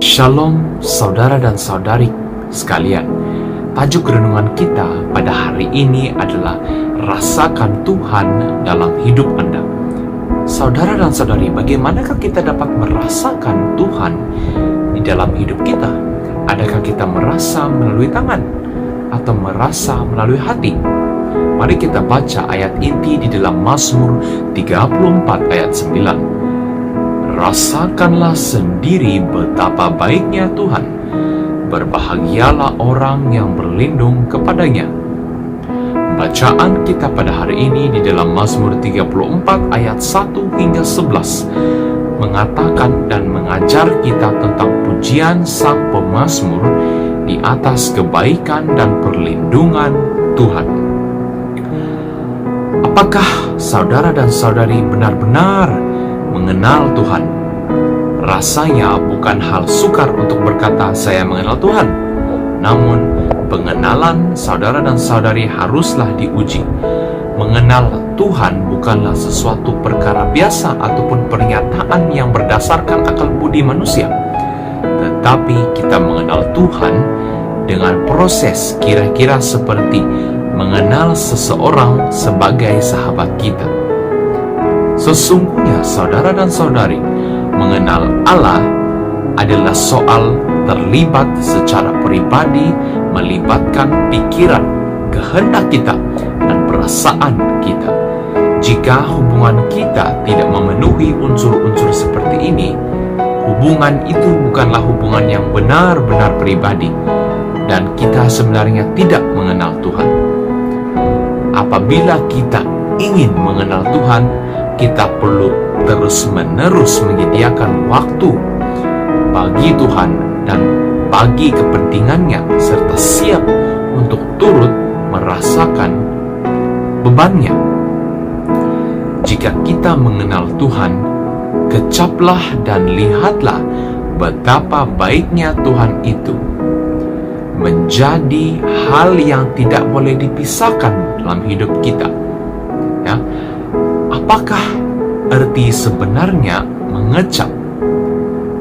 Shalom saudara dan saudari sekalian. Tajuk renungan kita pada hari ini adalah rasakan Tuhan dalam hidup Anda. Saudara dan saudari, bagaimanakah kita dapat merasakan Tuhan di dalam hidup kita? Adakah kita merasa melalui tangan atau merasa melalui hati? Mari kita baca ayat inti di dalam Mazmur 34 ayat 9. Rasakanlah sendiri betapa baiknya Tuhan. Berbahagialah orang yang berlindung kepadanya. Bacaan kita pada hari ini di dalam Mazmur 34 ayat 1 hingga 11 mengatakan dan mengajar kita tentang pujian sang pemazmur di atas kebaikan dan perlindungan Tuhan. Apakah saudara dan saudari benar-benar mengenal Tuhan? Rasanya bukan hal sukar untuk berkata saya mengenal Tuhan. Namun pengenalan saudara dan saudari haruslah diuji. Mengenal Tuhan bukanlah sesuatu perkara biasa ataupun pernyataan yang berdasarkan akal budi manusia. Tetapi kita mengenal Tuhan dengan proses kira-kira seperti mengenal seseorang sebagai sahabat kita. Sesungguhnya saudara dan saudari, mengenal Allah adalah soal terlibat secara pribadi, melibatkan pikiran, kehendak kita, dan perasaan kita. Jika hubungan kita tidak memenuhi unsur-unsur seperti ini, hubungan itu bukanlah hubungan yang benar-benar pribadi, dan kita sebenarnya tidak mengenal Tuhan. Apabila kita ingin mengenal Tuhan, kita perlu terus-menerus menyediakan waktu bagi Tuhan dan bagi kepentingannya, serta siap untuk turut merasakan bebannya. Jika kita mengenal Tuhan, kecaplah dan lihatlah betapa baiknya Tuhan itu. Menjadi hal yang tidak boleh dipisahkan dalam hidup kita. Ya, apakah arti sebenarnya mengecap?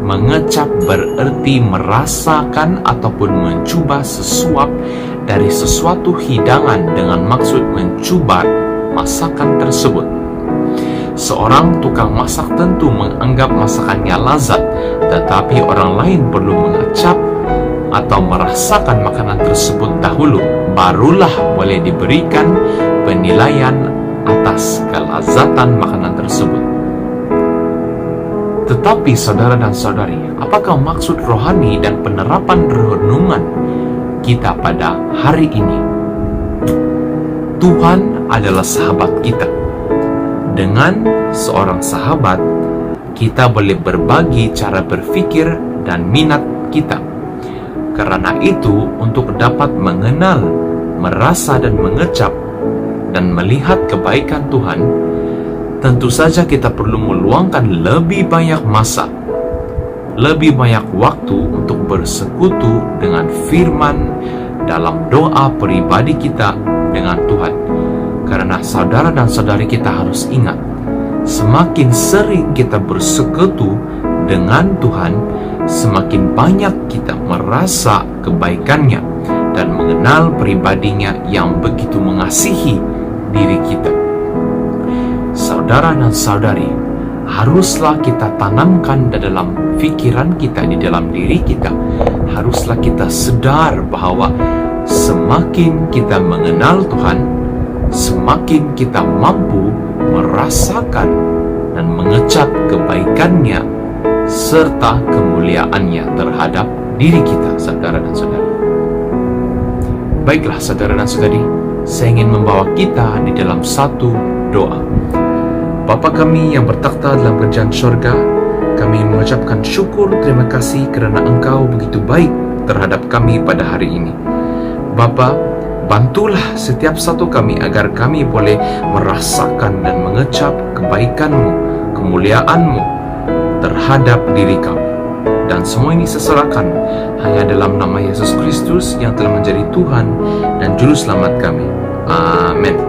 Mengecap berarti merasakan ataupun mencoba sesuap dari sesuatu hidangan dengan maksud mencoba masakan tersebut. Seorang tukang masak tentu menganggap masakannya lazat, tetapi orang lain perlu mengecap atau merasakan makanan tersebut dahulu, barulah boleh diberikan penilaian atas kelazatan makanan tersebut. Tetapi saudara dan saudari, apakah maksud rohani dan penerapan renungan kita pada hari ini? Tuhan adalah sahabat kita. Dengan seorang sahabat, kita boleh berbagi cara berpikir dan minat kita. Karena itu, untuk dapat mengenal, merasa dan mengecap dan melihat kebaikan Tuhan, tentu saja kita perlu meluangkan lebih banyak masa, lebih banyak waktu untuk bersekutu dengan firman dalam doa pribadi kita dengan Tuhan. Karena saudara dan saudari, kita harus ingat, semakin sering kita bersekutu dengan Tuhan, semakin banyak kita merasa kebaikannya dan mengenal pribadinya yang begitu mengasihi diri kita. Saudara dan saudari, haruslah kita tanamkan dalam pikiran kita, di dalam diri kita, haruslah kita sadar bahwa semakin kita mengenal Tuhan, semakin kita mampu merasakan dan mengecap kebaikannya serta kemuliaannya terhadap diri kita, saudara dan saudari. Baiklah saudara dan saudari, saya ingin membawa kita di dalam satu doa. Bapa kami yang bertakhta dalam kerajaan surga, kami mengucapkan syukur terima kasih kerana Engkau begitu baik terhadap kami pada hari ini. Bapa, bantulah setiap satu kami agar kami boleh merasakan dan mengecap kebaikan-Mu, kemuliaan-Mu terhadap diri kami. Dan semua ini seserahkan hanya dalam nama Yesus Kristus yang telah menjadi Tuhan dan Juru Selamat kami. Amin.